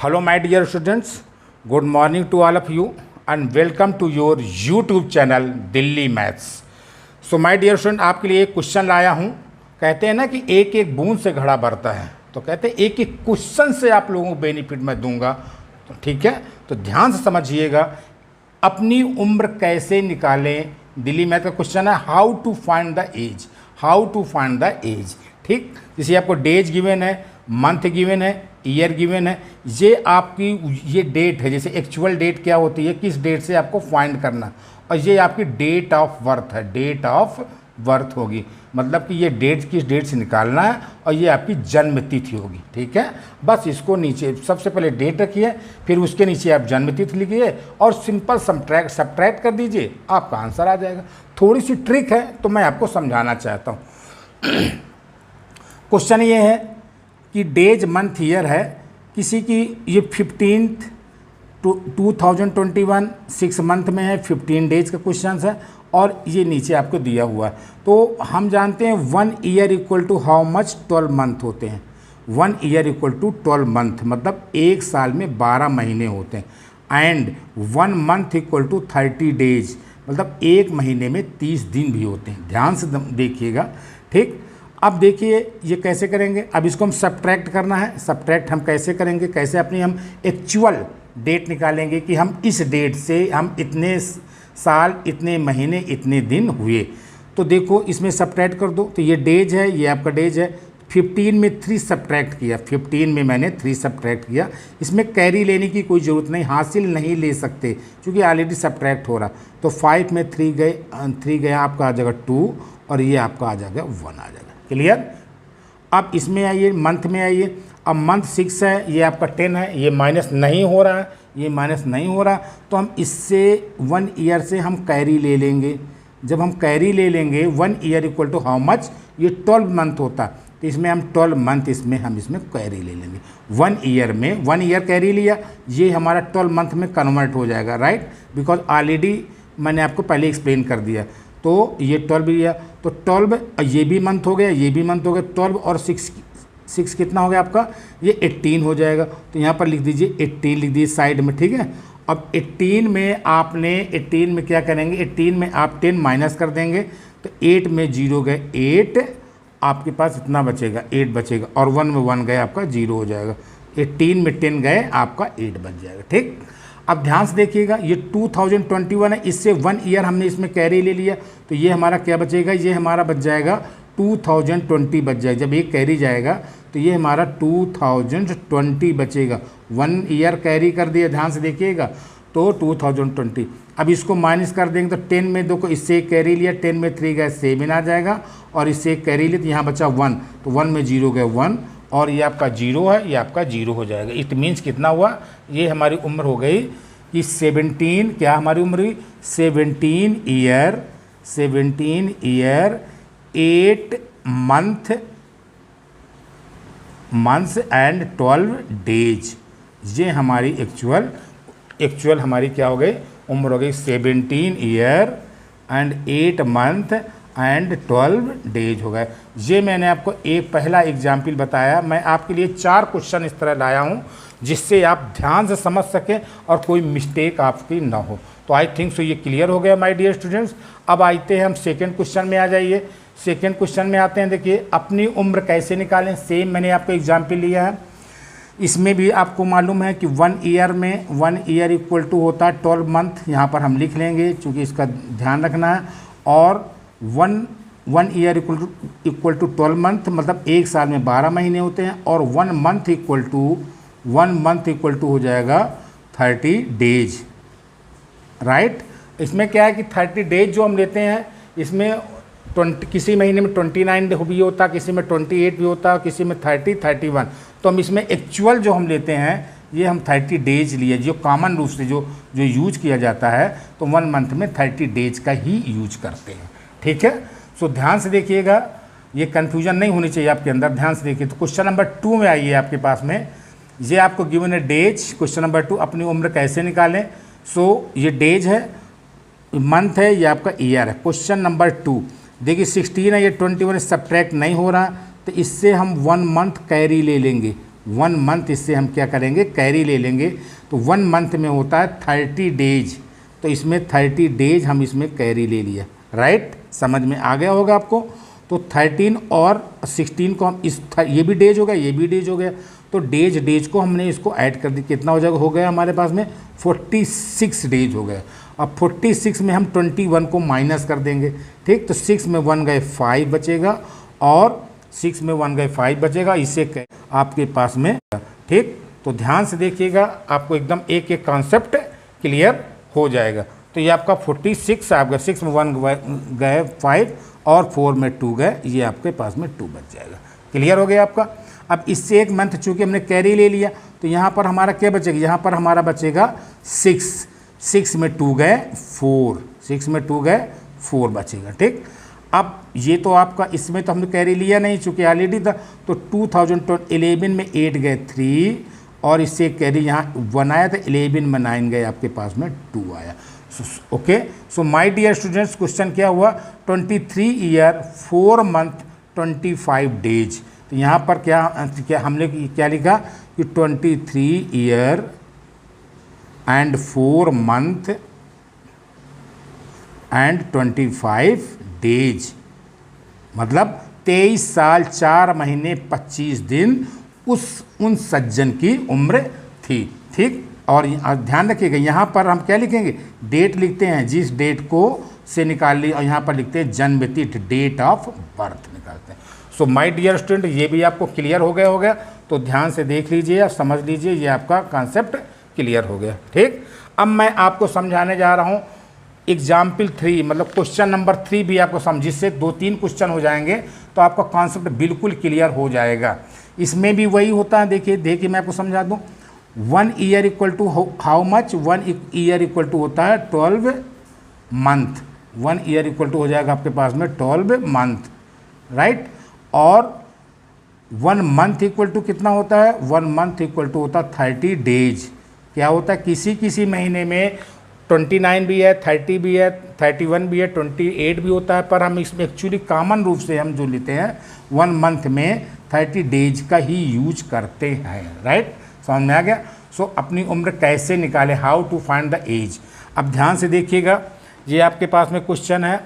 Hello my dear students, good morning to all of you and welcome to your YouTube channel Delhi maths. So my dear student, आपके लिए एक question लाया हूँ। कहते हैं ना कि एक एक बूंद से घड़ा भरता है, तो कहते हैं एक एक क्वेश्चन से आप लोगों को बेनिफिट मैं दूंगा। तो ठीक है, तो ध्यान से समझिएगा। अपनी उम्र कैसे निकालें, दिल्ली मैथ का क्वेश्चन है how to find the age, how to find the age. ठीक, जैसे आपको डेज गिवन है, मंथ गिवन है, ईयर गिवन है, ये आपकी ये डेट है। जैसे एक्चुअल डेट क्या होती है, किस डेट से आपको फाइंड करना, और ये आपकी डेट ऑफ बर्थ है, डेट ऑफ बर्थ होगी। मतलब कि ये डेट किस डेट से निकालना है, और ये आपकी जन्म तिथि होगी। ठीक है, बस इसको नीचे सबसे पहले डेट रखिए, फिर उसके नीचे आप जन्म तिथि लिखिए और सिंपल सब्ट्रैक्ट कर दीजिए, आपका आंसर आ जाएगा। थोड़ी सी ट्रिक है तो मैं आपको समझाना चाहता हूँ। क्वेश्चन ये है कि डेज मंथ ईयर है, किसी की ये 15 2021 6 मंथ में है, 15 डेज का क्वेश्चन है, और ये नीचे आपको दिया हुआ है। तो हम जानते हैं 1 year equal to how much, 12 month होते हैं। 1 ईयर इक्वल टू 12 मंथ, मतलब एक साल में 12 महीने होते हैं। And 1 month equal to 30 days, मतलब एक महीने में 30 दिन भी होते हैं। ध्यान से देखिएगा। ठीक, अब देखिए ये कैसे करेंगे। अब इसको हम सब्ट्रैक्ट करना है। सब्ट्रैक्ट हम कैसे करेंगे, कैसे अपनी हम एक्चुअल डेट निकालेंगे कि हम इस डेट से हम इतने साल, इतने महीने, इतने दिन हुए। तो देखो इसमें सब्ट्रैक्ट कर दो, तो ये डेज है, ये आपका डेज है। 15 में 3 सब्ट्रैक्ट किया, 15 में मैंने 3 सब्ट्रैक्ट किया। इसमें कैरी लेने की कोई ज़रूरत नहीं, हासिल नहीं ले सकते क्योंकि ऑलरेडी सब्ट्रैक्ट हो रहा। तो 5 में 3 गया, आपका आ जाएगा 2, और ये आपका आ जाएगा 1 आ जाएगा। क्लियर। अब इसमें आइए, मंथ में आइए। अब मंथ 6 है, ये आपका 10 है, ये माइनस नहीं हो रहा है, ये माइनस नहीं हो रहा, तो हम इससे 1 ईयर से हम कैरी ले लेंगे। जब हम कैरी ले लेंगे 1 year equal to how much, ये 12 मंथ होता, तो इसमें हम 12 मंथ इसमें कैरी ले लेंगे। 1 ईयर में 1 ईयर कैरी लिया, ये हमारा 12 मंथ में कन्वर्ट हो जाएगा, राइट, बिकॉज ऑलरेडी मैंने आपको पहले एक्सप्लेन कर दिया। तो ये 12 लिया, तो 12 ये भी मंथ हो गया, ये भी मंथ हो गया। 12 और 6 कितना हो गया आपका, ये 18 हो जाएगा। तो यहाँ पर लिख दीजिए 18, लिख दीजिए साइड में। ठीक है, अब 18 में क्या करेंगे, 18 में आप 10 माइनस कर देंगे, तो 8 में 0 गए, 8 आपके पास इतना बचेगा, 8 बचेगा, और 1 में 1 गए, आपका 0 हो जाएगा। 18 में 10 गए, आपका 8 बच जाएगा। ठीक, अब ध्यान से देखिएगा, ये 2021 है, इससे 1 ईयर हमने इसमें कैरी ले लिया, तो ये हमारा क्या बचेगा, ये हमारा बच जाएगा 2020 बच जाएगा। जब ये कैरी जाएगा तो ये हमारा 2020 बचेगा। 1 ईयर कैरी कर दिया, ध्यान से देखिएगा, तो 2020। अब इसको माइनस कर देंगे, तो 10 में देखो इससे एक कैरी लिया, 10 में 3 गए, 7 आ जाएगा, और इससे एक कैरी लिया, तो यहाँ बचा 1, तो 1 में 0 गए, 1, और ये आपका 0 है, ये आपका 0 हो जाएगा। इट मीन्स कितना हुआ, ये हमारी उम्र हो गई कि 17, क्या हमारी उम्र हुई, 17 ईयर 8 मंथ्स एंड 12 डेज। ये हमारी एक्चुअल हमारी क्या हो गई, उम्र हो गई 17 year and 8 month and 12 days हो गए। ये मैंने आपको एक पहला एग्जाम्पल बताया। मैं आपके लिए 4 क्वेश्चन इस तरह लाया हूँ जिससे आप ध्यान से समझ सकें और कोई मिस्टेक आपकी ना हो। तो आई थिंक सो ये क्लियर हो गया माय डियर स्टूडेंट्स। अब आते हैं हम सेकेंड क्वेश्चन में आ जाइए। सेकेंड क्वेश्चन में आते हैं, देखिए अपनी उम्र कैसे निकालें। सेम मैंने आपको एग्जाम्पल लिया है, इसमें भी आपको मालूम है कि 1 ईयर इक्वल टू होता है 12 मंथ। यहाँ पर हम लिख लेंगे चूँकि इसका ध्यान रखना है। और 1 ईयर इक्वल टू 12 मंथ, मतलब एक साल में 12 महीने होते हैं। और 1 मंथ इक्वल टू हो जाएगा 30 डेज, राइट। इसमें क्या है कि 30 डेज जो हम लेते हैं, इसमें किसी महीने में 29 भी होता, किसी में 28 भी होता, किसी में 30, 31। तो हम इसमें एक्चुअल जो हम लेते हैं, ये हम 30 डेज लिए, जो कॉमन रूप से जो यूज किया जाता है, तो 1 मंथ में 30 डेज का ही यूज करते हैं। ठीक है, सो ध्यान से देखिएगा, ये कन्फ्यूजन नहीं होनी चाहिए आपके अंदर। ध्यान से देखिए, तो क्वेश्चन नंबर 2 में आइए। आपके पास में ये आपको गिवन है डेज। क्वेश्चन नंबर 2, अपनी उम्र कैसे निकालें। सो ये डेज है, मंथ है, ये आपका ईयर है। क्वेश्चन नंबर 2 देखिए 16 है, ये 21 सब्ट्रैक्ट नहीं हो रहा, तो इससे हम 1 मंथ कैरी ले लेंगे। 1 मंथ इससे हम क्या करेंगे, कैरी ले लेंगे। तो 1 मंथ में होता है 30 डेज, तो इसमें 30 डेज हम इसमें कैरी ले लिया, राइट। समझ में आ गया होगा आपको। तो 13 और 16 को हम ये भी डेज हो गया, ये भी डेज हो गया, तो डेज को हमने इसको ऐड कर दी, कितना हो जाएगा, हो गया हमारे पास में 46 डेज हो गए। अब 46 में हम 21 को माइनस कर देंगे, ठीक। तो 6 में 1 गए 5 बचेगा, और 6 में 1 गए 5 बचेगा, इससे आपके पास में, ठीक। तो ध्यान से देखिएगा, आपको एकदम एक एक कॉन्सेप्ट क्लियर हो जाएगा। तो ये आपका 46 आपका 6 में 1 गए 5 और 4 में 2 गए, ये आपके पास में 2 बच जाएगा। क्लियर हो गया आपका। अब इससे एक मंथ चूँकि हमने कैरी ले लिया, तो यहाँ पर हमारा क्या बचेगा, यहाँ पर हमारा बचेगा 6 में 2 गए 4, 6 में 2 गए 4 बचेगा, ठीक। अब ये तो आपका, इसमें तो हमने कैरी लिया नहीं चूँकि ऑलरेडी था, तो 2011 में 8 गए 3, और इससे कैरी यहाँ 1 आया, तो 11 में 9 गए, आपके पास में 2 आया। Okay, so my dear students, question क्या हुआ, 23 ईयर 4 मंथ 25 डेज। तो यहाँ पर क्या हमने क्या लिखा कि 23 year and 4 month and 25 days, मतलब 23 साल 4 महीने 25 दिन उन सज्जन की उम्र थी, ठीक। और ध्यान रखिएगा, यहाँ पर हम क्या लिखेंगे, डेट लिखते हैं, जिस डेट को से निकाल ली, और यहाँ पर लिखते हैं जन्म तिथि, डेट ऑफ बर्थ निकालते हैं। सो माय डियर स्टूडेंट, ये भी आपको क्लियर हो गया। तो ध्यान से देख लीजिए, आप समझ लीजिए, ये आपका कॉन्सेप्ट क्लियर हो गया, ठीक। अब मैं आपको समझाने जा रहा हूँ एग्जाम्पल 3, मतलब क्वेश्चन नंबर 3 भी आपको समझ, जिससे 2-3 क्वेश्चन हो जाएंगे, तो आपका कॉन्सेप्ट बिल्कुल क्लियर हो जाएगा। इसमें भी वही होता है, देखिए मैं आपको समझा दूँ। 1 year equal to how much, 1 year equal to होता है 12 मंथ, 1 ईयर इक्वल टू हो जाएगा आपके पास में 12 मंथ, राइट। और 1 मंथ इक्वल टू कितना होता है, 1 मंथ इक्वल टू होता है 30 डेज। क्या होता है, किसी महीने में 29 भी है, 30 भी है, 31 भी है, 28 भी होता है, पर हम इसमें एक्चुअली कॉमन रूप से हम जो लेते हैं 1 मंथ में 30 डेज का ही यूज करते हैं, राइट। समझ में आ गया। सो अपनी उम्र कैसे निकालें, how to find the age. अब ध्यान से देखिएगा, ये आपके पास में क्वेश्चन है,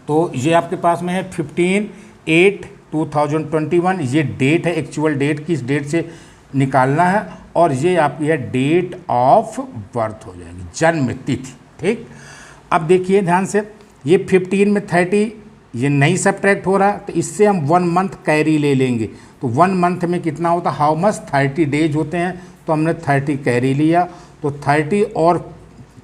तो ये आपके पास में है 15/8/2021, ये डेट है, एक्चुअल डेट, किस डेट से निकालना है, और ये आपकी है डेट ऑफ बर्थ हो जाएगी, जन्म तिथि, ठीक। अब देखिए ध्यान से, ये 15 में 30 ये नहीं सब्ट्रैक्ट हो रहा, तो इससे हम 1 मंथ कैरी ले लेंगे। तो 1 मंथ में कितना होता है, हाउ मच, 30 डेज होते हैं, तो हमने 30 कैरी लिया, तो 30 और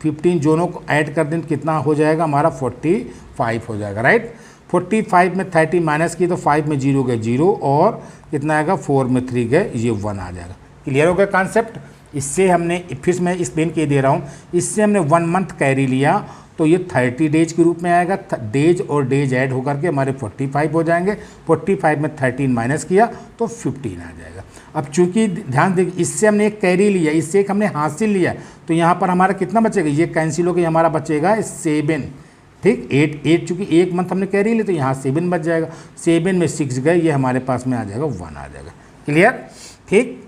15 दोनों को ऐड कर दें, कितना हो जाएगा हमारा 45 हो जाएगा, राइट। 45 में 30 माइनस की, तो 5 में 0 गए 0, और कितना आएगा 4 में 3 गए, ये 1 आ जाएगा। क्लियर हो गया कॉन्सेप्ट। इससे हमने, फिर मैं एक्सप्लेन के दे रहा हूँ, इससे हमने 1 मंथ कैरी लिया, तो ये 30 डेज के रूप में आएगा, डेज और डेज ऐड होकर के हमारे 45 हो जाएंगे। 45 में 13 माइनस किया तो 15 आ जाएगा। अब चूंकि ध्यान देखिए, इससे हमने एक कैरी लिया, इससे एक हमने हासिल लिया, तो यहाँ पर हमारा कितना बचेगा, ये कैंसिल हो गया, हमारा बचेगा 7, ठीक। 8 चूँकि 1 मंथ हमने कैरी लिया, तो यहाँ 7 बच जाएगा, 7 में 6 गए, ये हमारे पास में आ जाएगा 1 आ जाएगा। क्लियर, ठीक।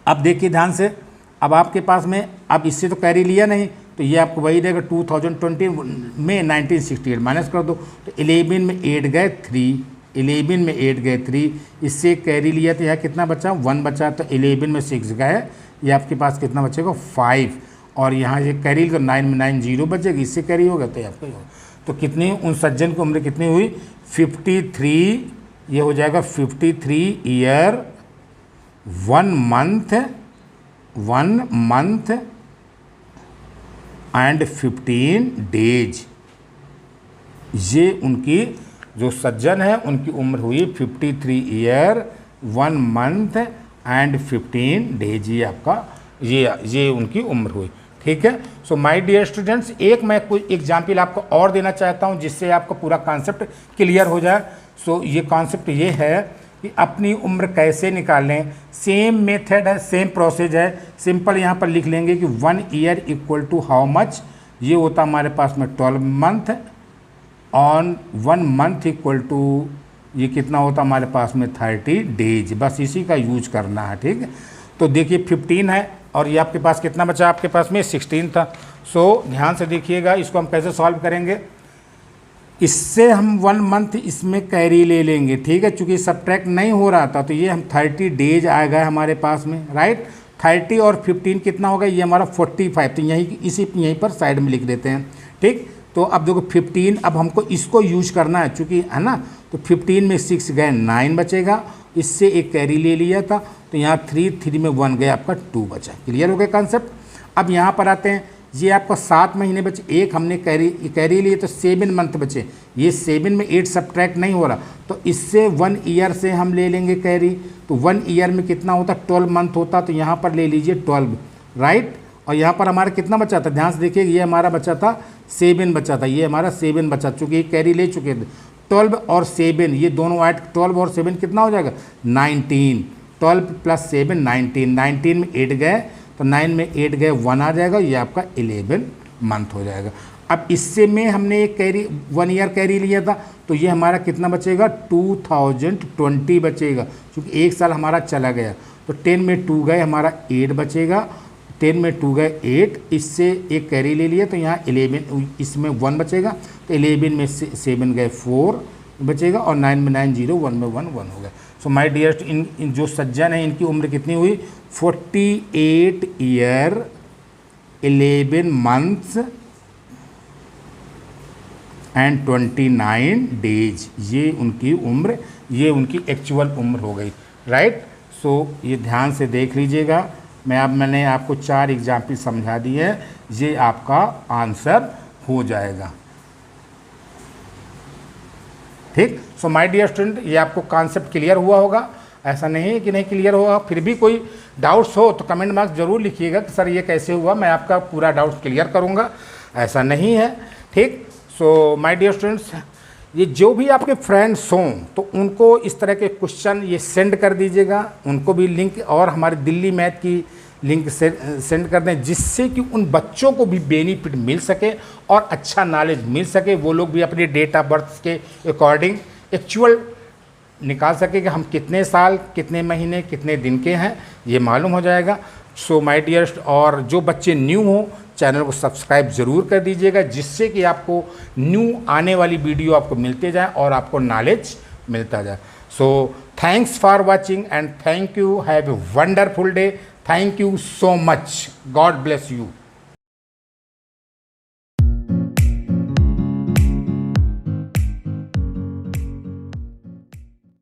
अब देखिए ध्यान से, अब आपके पास में, अब इससे तो कैरी लिया नहीं, तो ये आपको वही रहेगा 2020 में 1968 माइनस कर दो, तो 11 में 8 गए 3, 11 में 8 गए 3, इससे कैरी लिया, तो यहाँ कितना बचा 1 बचा, तो 11 में 6 गए, ये आपके पास कितना बचेगा 5, और यहाँ ये कैरी तो 9 में 9 0 बचेगा, इससे कैरी होगा, तो आपका होगा। तो कितनी उन सज्जन की उम्र कितनी हुई 53, ये हो जाएगा 53 ईयर 1 मंथ एंड 15 डेज। ये उनकी जो सज्जन है उनकी उम्र हुई 53 ईयर 1 मंथ एंड 15 डेज, ये आपका ये उनकी उम्र हुई, ठीक है। सो माय डियर स्टूडेंट्स, एक मैं कोई एग्जाम्पल आपको और देना चाहता हूँ जिससे आपका पूरा कॉन्सेप्ट क्लियर हो जाए। सो ये कॉन्सेप्ट ये है कि अपनी उम्र कैसे निकालें। सेम मेथड है, सेम प्रोसेस है, सिंपल यहाँ पर लिख लेंगे कि 1 year equal to how much, ये होता हमारे पास में 12 month, on 1 month equal to ये कितना होता हमारे पास में 30 डेज, बस इसी का यूज करना है। ठीक है, तो देखिए 15 है और ये आपके पास कितना बचा, आपके पास में 16 था। सो ध्यान से देखिएगा, इसको हम कैसे सॉल्व करेंगे। इससे हम 1 मंथ इसमें कैरी ले लेंगे। ठीक है, चूँकि सब्ट्रैक्ट नहीं हो रहा था तो ये हम 30 डेज आ गए हमारे पास में, राइट। 30 और 15 कितना होगा, ये हमारा 45, तो यहीं पर साइड में लिख देते हैं। ठीक, तो अब देखो 15, अब हमको इसको यूज करना है चूँकि, है ना। तो 15 में 6 गए, 9 बचेगा, इससे एक कैरी ले लिया था तो यहाँ 3 में 1 गया, आपका 2 बचा। क्लियर हो गया कॉन्सेप्ट। अब यहाँ पर आते हैं, ये आपका 7 महीने बचे, एक हमने कैरी लिए तो 7 मंथ बचे। ये 7 में 8 सब्ट्रैक्ट नहीं हो रहा, तो इससे 1 ईयर से हम ले लेंगे कैरी। तो 1 ईयर में कितना होता, 12 मंथ होता, तो यहाँ पर ले लीजिए 12, राइट। और यहाँ पर हमारा कितना बचा था, ध्यान से देखिए, ये हमारा बचा था 7 बचा था, ये हमारा 7 बचा, चूँकि ये कैरी ले चुके थे। 12 और 7 ये दोनों ऐड, 12 और 7 कितना हो जाएगा, 19। 12 + 7 19, 19 में 8 गए तो 9 में 8 गए, 1 आ जाएगा, ये आपका 11 मंथ हो जाएगा। अब इससे में हमने एक कैरी 1 ईयर कैरी लिया था, तो ये हमारा कितना बचेगा, 2020 बचेगा, क्योंकि 1 साल हमारा चला गया। तो 10 में 2 गए, हमारा 8 बचेगा, 10 में 2 गए 8, इससे एक कैरी ले लिया तो यहाँ 11, इसमें 1 बचेगा, तो 11 में 7 गए 4 बचेगा, और 9 में 9 0, 1 में 1 1 हो गया। सो माय डियरेस्ट, इन जो सज्जन है इनकी उम्र कितनी हुई, 48 ईयर 11 मंथ्स एंड 29 डेज, ये उनकी उम्र, ये उनकी एक्चुअल उम्र हो गई, राइट। सो ये ध्यान से देख लीजिएगा, मैंने आपको 4 एग्जाम्पल समझा दिए हैं, ये आपका आंसर हो जाएगा। ठीक। सो माय डियर स्टूडेंट, ये आपको कॉन्सेप्ट क्लियर हुआ होगा, ऐसा नहीं है कि नहीं क्लियर होगा। फिर भी कोई डाउट्स हो तो कमेंट बॉक्स ज़रूर लिखिएगा कि सर ये कैसे हुआ, मैं आपका पूरा डाउट्स क्लियर करूँगा, ऐसा नहीं है। ठीक। सो माय डियर स्टूडेंट्स, ये जो भी आपके फ्रेंड्स हों तो उनको इस तरह के क्वेश्चन ये सेंड कर दीजिएगा, उनको भी लिंक और हमारे दिल्ली मैथ की लिंक सेंड कर दें, जिससे कि उन बच्चों को भी बेनिफिट मिल सके और अच्छा नॉलेज मिल सके, वो लोग भी अपने डेट ऑफ बर्थ के अकॉर्डिंग एक्चुअल निकाल सके कि हम कितने साल, कितने महीने, कितने दिन के हैं, ये मालूम हो जाएगा। सो माय डियर्स्ट, और जो बच्चे न्यू हों चैनल को सब्सक्राइब ज़रूर कर दीजिएगा, जिससे कि आपको न्यू आने वाली वीडियो आपको मिलते जाए और आपको नॉलेज मिलता जाए। So thanks for watching and thank you, have a wonderful day, thank you so much, God bless you.